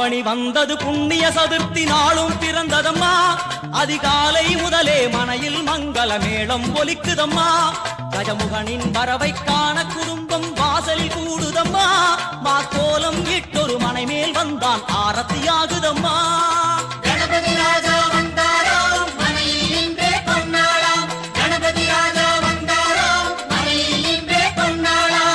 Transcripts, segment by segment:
ஆவணி வந்தது புண்ணிய சதுர்த்தி நாளும் பிறந்ததம்மா. அதிகாலை முதலே மனையில் மங்கள மேளம் ஒலிக்குதம்மா. கஜமுகனின் வரவை காண குடும்பம் வாசலில் கூடுதம்மா. மாக்கோலம் இட்டொரு மனை மேல் வந்தான் ஆரத்தியாகுதம்மா. கணபதி ராஜா வந்தாராம் மனையில் இன்றே பொன்னாளாம். கணபதி ராஜா வந்தாராம் மனையில் இன்றே பொன்னாளாம்.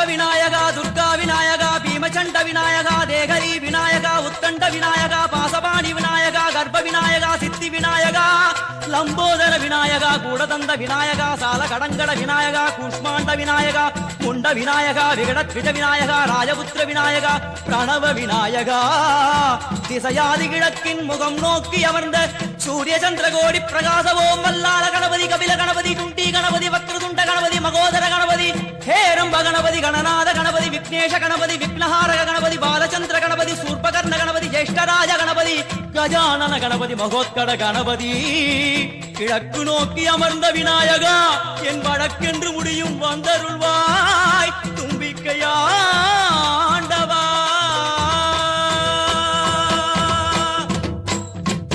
விநாயகா துர்கா விநாயகா பீமச்சண்ட விநாயகா தேகரி விநாயகா உத்தண்ட விநாயகா பாசபாணி விநாயகா கர்ப்ப விநாயகா சித்தி விநாயகா லம்போதர விநாயகா கூடதந்த விநாயகா சால கடங்கட விநாயகா கூஷ்மாண்ட விநாயகா குண்ட விநாயகா விகடத்விஜ விநாயகா ராஜபுத்திர விநாயகா பிரணவ விநாயகா. திசையாதி கிழக்கின் முகம் நோக்கி அமர்ந்த சூரிய சந்திரகோடி பிரகாசவோம் வல்லாள கணபதி கபில கணபதி குண்டி கணபதி வக்ரதுண்ட கணபதி மகோதர கணபதி ஹேரம்ப கணபதி கணநாத கணபதி விக்னேஷ கணபதி விக்னஹாரக கணபதி பாலச்சந்திர கணபதி சூர்பகர்ண கணபதி ஜேஷ்டராஜ கணபதி கஜானன கணபதி மகோத்கட கணபதி. கிழக்கு நோக்கி அமர்ந்த விநாயகா என் வழக்கென்று முடியும் வந்தருள்வாய் தும்பிக்கையாண்டவா.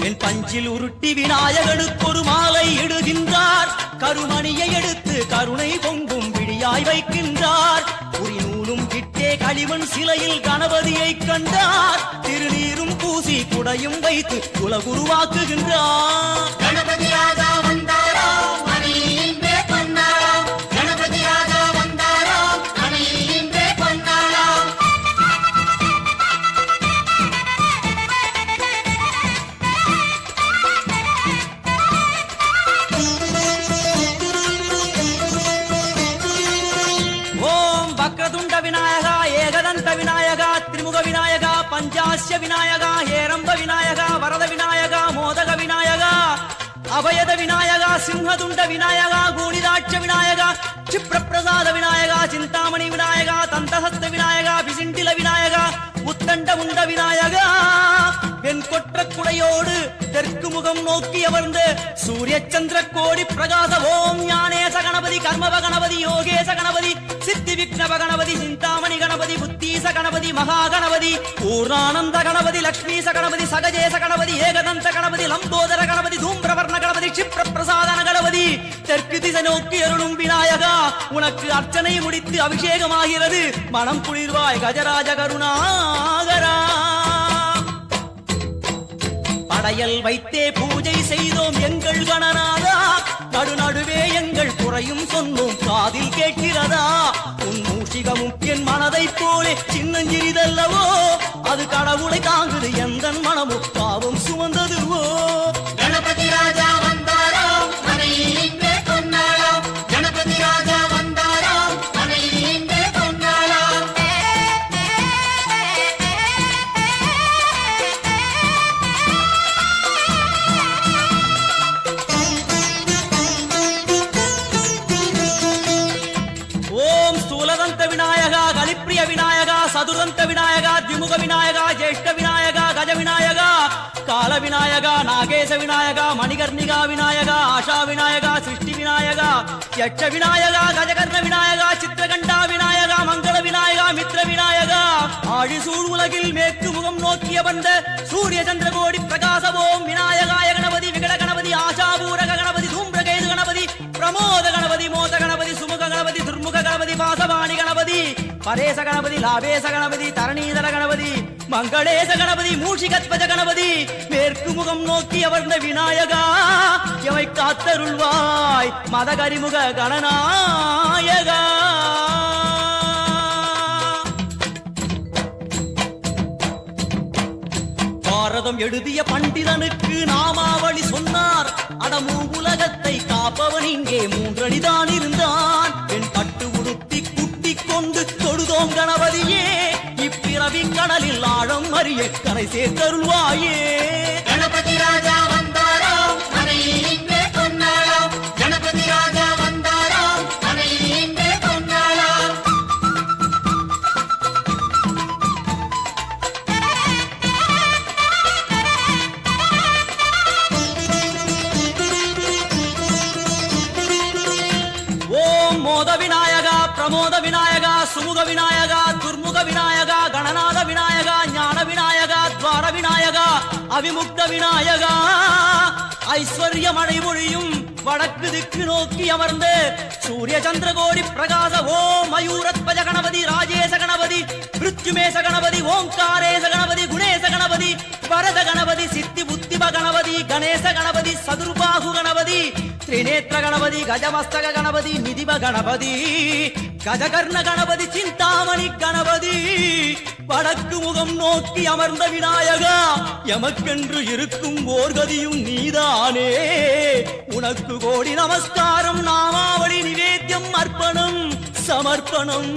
என் பஞ்சில் உருட்டி விநாயகனுக்கு ஒரு மாலை இடுகின்றார். கருமணியை எடுத்து கருணை பொங்கும் விடியாய் வைக்கின்றார். உரி நூலும் கிட்டே களிமண் சிலையில் கணபதியை கண்டார். திருநீரும் பூசி குடையும் வைத்து குலகுருவாக்குகின்றார். கணபதி ராஜா வந்தாராம் மனையில் இன்றே பொன்னாளாம். கணபதி ராஜா வந்தாராம் மனையில் இன்றே பொன்னாளாம். ஓம் வக்ரதுண்ட விநாயகா ஏகதந்த விநாயகா திரிமுக விநாயகா பஞ்சாஸ்ய விநாயகா ஹேரம்ப விநாயகா வரத விநாயகா மோதக விநாயகா அபயத விநாயகா சிம்ஹதுண்ட விநாயகா கூணிதாட்ச விநாயகா க்ஷிப்ரபிரசாத விநாயகா சிந்தாமணி விநாயகா தந்தஹஸ்த விநாயகா பிசிண்டில விநாயகா உத்தண்ட உண்ட விநாயகா. என் கொற்ற குடையோடு தெற்கு முகம் நோக்கி அமர்ந்து சூரிய சந்திர கோடி பிரகாச ஓம் ஞானேச கணபதி கர்மவ கணபதி யோகேச கணபதி சித்தி விக்னவ கணபதி சிந்தாமணி கணபதி புத்தீச கணபதி மகா கணபதி பூர்ணானந்த கணபதி லக்ஷ்மீச கணபதி சகஜேச கணபதி ஏகதந்த கணபதி லம்போதர கணபதி தூம்பிரவர்ண கணபதி க்ஷிப்ர பிரசாதன கணபதி. தெற்கு திசை நோக்கி அருளும் விநாயகா உனக்கு அர்ச்சனை முடித்து அபிஷேகமாகிறது. மனம் குளிர்வாய் கஜராஜ கருணாகரா. படையல் வைத்தே பூஜை செய்தோம் எங்கள் கணநாதா. நடுநடுவே எங்கள் குறையும் சொன்னோம் காதில் கேட்கிறதா. உன் மூஷிகமும் என் மனதை போலே சின்னஞ்சிறிதல்லவோ. அது கடவுளை தாங்குது எந்த மனமும் பாவம் சுமந்ததுவோ. கணபதி ராஜா வந்தாராம் மனையில் இன்றே பொன்னாளாம். கணபதி ராஜா வந்தாராம் மனையில் இன்றே பொன்னாளாம். ஓம் ஸ்தூலதந்த விநாயகா கலிப்பிரிய விநாயகா சதுரந்த விநாயகா திமுக விநாயகா ஜேஷ்ட விநாயகா கஜ விநாயகா கால விநாயகா நாகேச விநாயகா மணிகர்ணிகா விநாயகா ஆஷா விநாயகா சிருஷ்டி விநாயகா யட்ச விநாயகா கஜகர்ண விநாயகா சித்திரகண்டா விநாயகா மங்கள விநாயகா மித்ர விநாயகா. ஆழிசூழ் உலகில் மேற்கு முகம் நோக்கிய வந்த சூரிய சந்திரகோடி பிரகாச ஓம் விநாயகாய கணபதி விகட கணபதி ஆஷாபூரக கணபதி தூம்பிரகேது கணபதி பிரமோத கணபதி மோத கணபதி சுமுக கணபதி துர்முக கணபதி பாசவாணி கணபதி பரேச கணபதி லாபேச கணபதி தரணீதர கணபதி மங்களேச கணபதி மூஷிகத்வஜ கணபதி. மேற்கு முகம் நோக்கி அமர்ந்த விநாயகா எவை காத்தருள்வாய் மதகரிமுக கணநாயகா. பாரதம் எழுதிய பண்டிதனுக்கு நாமாவளி சொன்னார். அடமூ உலகத்தை காப்பவன் இங்கே மூன்றடிதான் இருந்தான். என் பட்டு உடுத்தி குட்டிக் கொண்டு தொழுதோம் கணபதியே. இப்பிறவி கடலில் ஆழம் அறிய கரை சேர்த்தருள்வாயே. கணபதி ராஜா வந்தாராம் மனையில் இன்றே பொன்னாளாம். கணபதி ராஜா வந்தாராம் மனையில் இன்றே பொன்னாளாம். சுமுக விநாயகா துர்முக விநாயகா கணநாத விநாயகா ஞான விநாயகா துவார விநாயகா அவிமுக்த விநாயகா ஐஸ்வர்ய மழை பொழியும் வடக்கு திக்கு நோக்கி அமர்ந்து சூரிய சந்திரகோடி பிரகாச ஓம் மயூரத்வஜ கணபதி ராஜேச கணபதி மிருத்யுமேச கணபதி ஓங்காரேச கணபதி குணேச கணபதி வரத கணபதி சித்தி புத்திப கணபதி கணேச கணபதி சதுர்பாகு கணபதி திரிநேத்திர கணபதி கஜமஸ்தக கணபதி நிதிப கணபதி கஜகர்ண கணபதி சிந்தாமணி கணபதி வடக்கு முகம் நோக்கி அமர்ந்த விநாயகா எமக்கென்று இருக்கும் ஓர்கதியும் நீதானே உனக்கு கோடி நமஸ்காரம் நாமாவளி நிவேத்தியம் அர்ப்பணம் சமர்ப்பணம்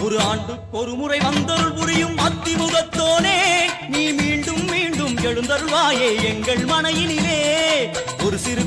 ஒரு ஆண்டுக்கு ஒரு முறை வந்தருள் புரியும் அத்திமுகத்தோனே நீ மீண்டும் மீண்டும் எழுந்தருள்வாயே எங்கள் மனையினிலே ஒரு சிறு